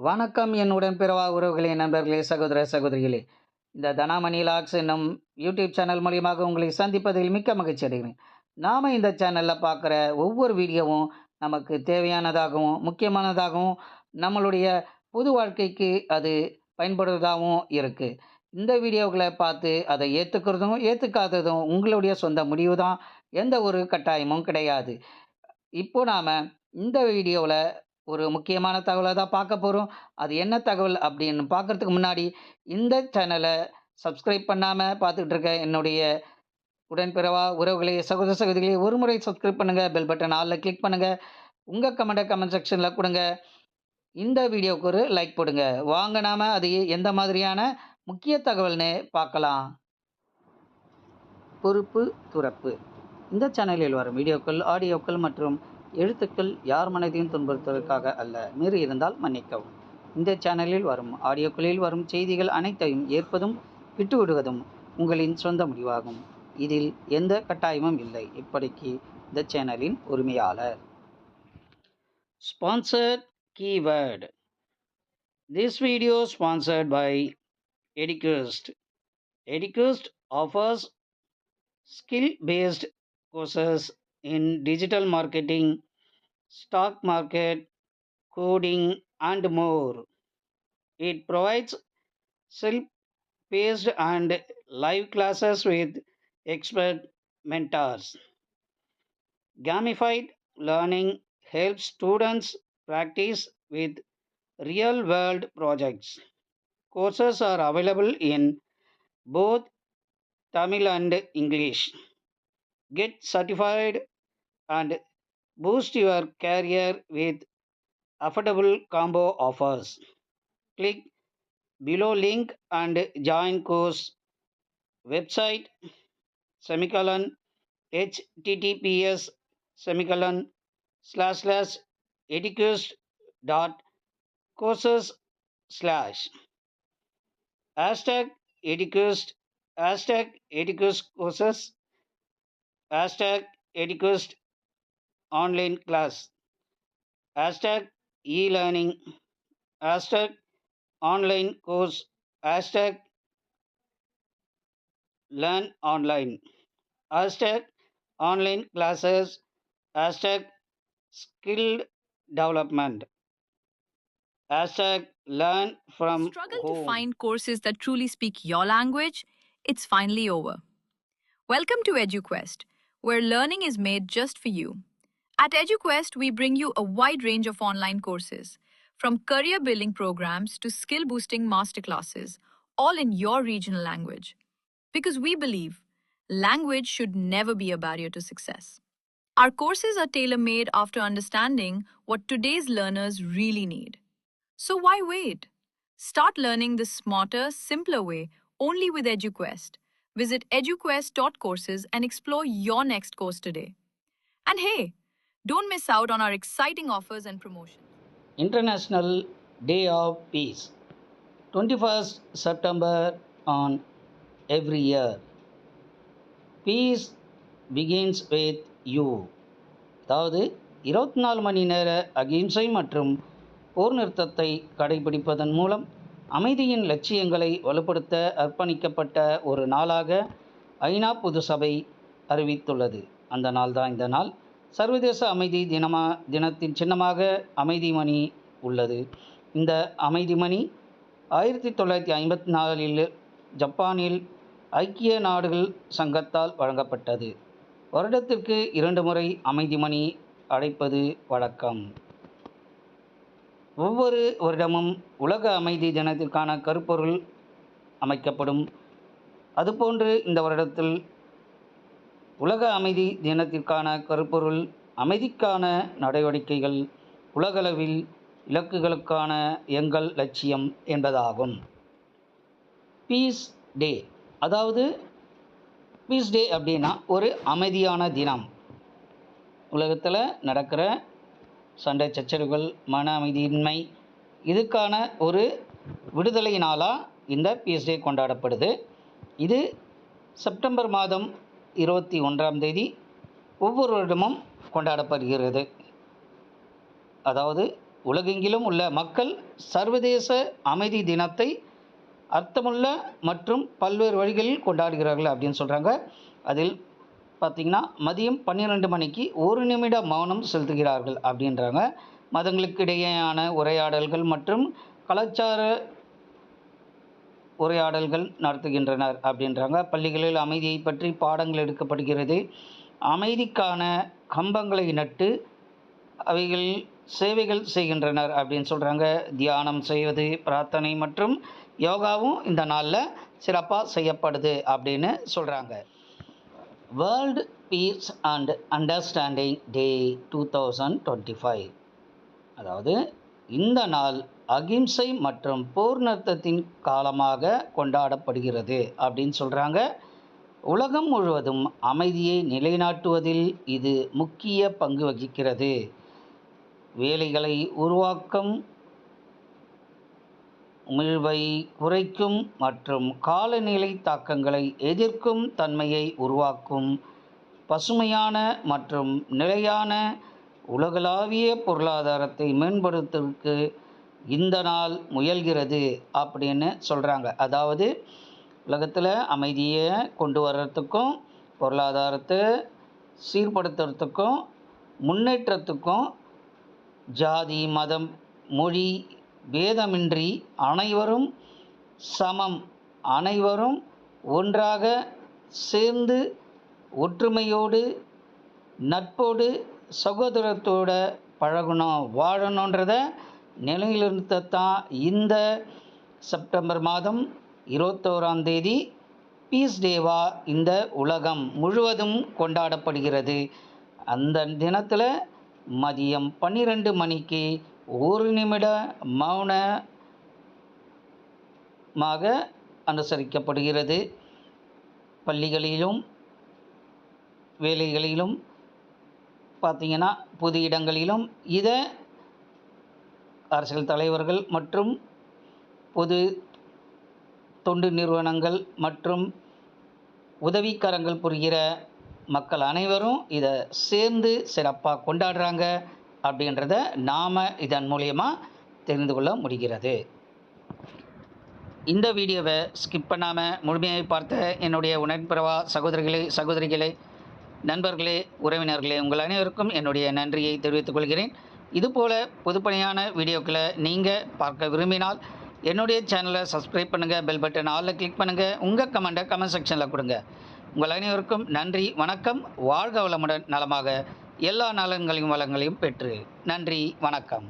வணக்கம் என் உடன்பிறவா உறவுகளே, நண்பர்களே, சகோதர சகோதரிகளே. இந்த தனாமணி லாக்ஸ் என்னும் யூடியூப் சேனல் மூலியமாக உங்களை சந்திப்பதில் மிக்க மகிழ்ச்சி அடைகிறேன். நாம இந்த சேனல்ல பார்க்குற ஒவ்வொரு வீடியோவும் நமக்கு தேவையானதாகவும், முக்கியமானதாகவும், நம்மளுடைய பொது வாழ்க்கைக்கு அது பயன்படுவதாகவும் இருக்கு. இந்த வீடியோக்கள பார்த்து அதை ஏத்துக்கிறதும், ஏத்துக்காததும் உங்களுடைய சொந்த முடிவு தான். எந்த ஒரு கட்டாயமும் கிடையாது. இப்போ நாம இந்த வீடியோவுல ஒரு முக்கியமான தகவல தான் பார்க்க போறோம். அது என்ன தகவல் அப்படின்னு பார்க்கறதுக்கு முன்னாடி, இந்த சேனல சப்ஸ்கிரைப் பண்ணாம பார்த்துக்கிட்டு இருக்க என்னுடைய உடன்பிறவா உறவுகளே, சகோதர சகோதரிகளே, ஒரு முறை சப்ஸ்கிரைப் பண்ணுங்க. பெல் பட்டன் ஆல்ல கிளிக் பண்ணுங்க. உங்க கமெண்ட் செக்ஷன்ல குடுங்க. இந்த வீடியோவுக்கு ஒரு லைக் போடுங்க. வாங்க நாம அது எந்த மாதிரியான முக்கிய தகவல்னு பார்க்கலாம். பொறுப்பு, துறப்பு. இந்த சேனலில் வரும் வீடியோக்கள், ஆடியோக்கள் மற்றும் எழுத்துக்கள் யார் மனதையும் துன்புறுத்துவதற்காக அல்ல. மீறி இருந்தால் மன்னிக்கவும். இந்த சேனலில் வரும் ஆடியோக்களில் வரும் செய்திகள் அனைத்தையும் ஏற்பதும் விட்டுவிடுவதும் உங்களின் சொந்த முடிவாகும். இதில் எந்த கட்டாயமும் இல்லை. இப்படிக்கு இந்த சேனலின் உரிமையாளர். Sponsored keyword. This video sponsored by Eduquest. Eduquest offers skill-based courses in digital marketing, stock market, coding, and more. It provides self-paced and live classes with expert mentors. Gamified learning helps students practice with real-world projects. Courses are available in both Tamil and English. Get certified and boost your career with affordable combo offers. Click below link and join course. Website semicolon https semicolon // dot courses slash hashtag eduquest hashtag eduquest courses hashtag eduquest online class hashtag e-learning hashtag online course hashtag learn online hashtag online classes hashtag skilled development hashtag learn from Struggle to home. find courses that truly speak your language? It's finally over. Welcome to EduQuest, where learning is made just for you. At EduQuest, we bring you a wide range of online courses, from career building programs to skill boosting masterclasses, all in your regional language. Because we believe language should never be a barrier to success. Our courses are tailor made after understanding what today's learners really need. So why wait? Start learning the smarter, simpler way only with EduQuest. Visit eduquest.courses and explore your next course today. And hey, don't miss out on our exciting offers and promotions. International Day of Peace, 21st September on every year. Peace begins with you. அதாவது 24 மணி நேர அகிம்சை மற்றும் போர் நிறுத்தத்தை கடைபிடிப்பதன் மூலம் அமைதியின் லட்சியங்களை வலுப்படுத்த அர்ப்பணிக்கப்பட்ட ஒரு நாளாக ஐநா பொது சபை அறிவித்துள்ளது. அந்த நாள் தான் இந்த நாள். சர்வதேச அமைதி தினத்தின் சின்னமாக அமைதி மணி உள்ளது. இந்த அமைதி மணி 1954இல் ஜப்பானில் ஐக்கிய நாடுகள் சங்கத்தால் வழங்கப்பட்டது. வருடத்திற்கு 2 முறை அமைதி மணி அழைப்பது வழக்கம். ஒவ்வொரு வருடமும் உலக அமைதி தினத்திற்கான கருப்பொருள் அமைக்கப்படும். அதுபோன்று இந்த வருடத்தில் உலக அமைதி தினத்திற்கான கருப்பொருள் அமைதிக்கான நடவடிக்கைகள், உலகளவில் இலக்குகளுக்கான எங்கள் லட்சியம் என்பதாகும். பீஸ் டே, அதாவது பீஸ் டே அப்படின்னா ஒரு அமைதியான தினம். உலகத்தில் நடக்கிற சண்டை சச்சரவுகள், மன அமைதியின்மை, இதுக்கான ஒரு விடுதலை நாளாக இந்த பீஸ் டே கொண்டாடப்படுது. இது செப்டம்பர் மாதம் 21ஆம் தேதி ஒவ்வொரு வருடமும் கொண்டாடப்படுகிறது. அதாவது உலகெங்கிலும் உள்ள மக்கள் சர்வதேச அமைதி தினத்தை அர்த்தமுள்ள மற்றும் பல்வேறு வழிகளில் கொண்டாடுகிறார்கள் அப்படின்னு சொல்கிறாங்க. அதில் பார்த்திங்கன்னா மதியம் 12 மணிக்கு 1 நிமிட மௌனம் செலுத்துகிறார்கள் அப்படின்றாங்க. மதங்களுக்கு இடையேயான உரையாடல்கள் மற்றும் கலாச்சார உரையாடல்கள் நடத்துகின்றனர் அப்படின்றாங்க. பள்ளிகளில் அமைதியை பற்றி பாடங்கள் எடுக்கப்படுகிறது. அமைதிக்கான கம்பங்களை நட்டு அவைகள் சேவைகள் செய்கின்றனர் அப்படின்னு சொல்கிறாங்க. தியானம் செய்வது, பிரார்த்தனை மற்றும் யோகாவும் இந்த நாளில் சிறப்பாக செய்யப்படுது அப்படின்னு சொல்கிறாங்க. வேர்ல்டு பீஸ் அண்ட் அண்டர்ஸ்டாண்டிங் டே 2025, அதாவது இந்த நாள் அகிம்சை மற்றும் போர் நிறுத்தத்தின் காலமாக கொண்டாடப்படுகிறது அப்படின்னு சொல்கிறாங்க. உலகம் முழுவதும் அமைதியை நிலைநாட்டுவதில் இது முக்கிய பங்கு வகிக்கிறது. வேலைகளை உருவாக்கும், உமிழ்வை குறைக்கும் மற்றும் காலநிலை தாக்கங்களை எதிர்க்கும் தன்மையை உருவாக்கும் பசுமையான மற்றும் நிலையான உலகளாவிய பொருளாதாரத்தை மேம்படுத்துவதற்கு இந்த நாள் முயல்கிறது அப்படின்னு சொல்கிறாங்க. அதாவது உலகத்தில் அமைதியை கொண்டு வர்றதுக்கும் பொருளாதாரத்தை சீர்படுத்துறதுக்கும் முன்னேற்றத்துக்கும் ஜாதி, மதம், மொழி பேதமின்றி அனைவரும் சமம், அனைவரும் ஒன்றாக சேர்ந்து ஒற்றுமையோடு நட்போடு சகோதரத்தோட வாழணுன்றத நிலைநிறுத்தத்தான் இந்த செப்டம்பர் மாதம் 21ஆம் தேதி பீஸ் டேவா இந்த உலகம் முழுவதும் கொண்டாடப்படுகிறது. அந்த தினத்தில் மதியம் 12 மணிக்கு 1 நிமிட மௌனமாக அனுசரிக்கப்படுகிறது. பள்ளிகளிலும் வேலைகளிலும் பார்த்திங்கன்னா பொது இடங்களிலும் இதை அரசியல் தலைவர்கள் மற்றும் பொது தொண்டு நிறுவனங்கள் மற்றும் உதவிக்கரங்கள் புரிகிற மக்கள் அனைவரும் இதை சேர்ந்து சிறப்பாக கொண்டாடுறாங்க அப்படின்றத நாம் இதன் மூலயமா தெரிந்து கொள்ள முடிகிறது. இந்த வீடியோவை ஸ்கிப் பண்ணாமல் முழுமையாக பார்த்த என்னுடைய உடன்பிறவா சகோதரிகளே, நண்பர்களே, உறவினர்களே, உங்கள் அனைவருக்கும் என்னுடைய நன்றியை தெரிவித்துக் கொள்கிறேன். இதுபோல் பொதுப்பணியான வீடியோக்களை நீங்கள் பார்க்க விரும்பினால் என்னுடைய சேனலை சப்ஸ்கிரைப் பண்ணுங்கள், பெல் பட்டன் ஆலில் கிளிக் பண்ணுங்கள், உங்கள் கமெண்ட்டை கமெண்ட் செக்ஷனில் கொடுங்க. உங்கள் அனைவருக்கும் நன்றி, வணக்கம். வாழ்க வளமுடன், நலமாக எல்லா நலன்களையும் வளங்களையும் பெற்று நன்றி, வணக்கம்.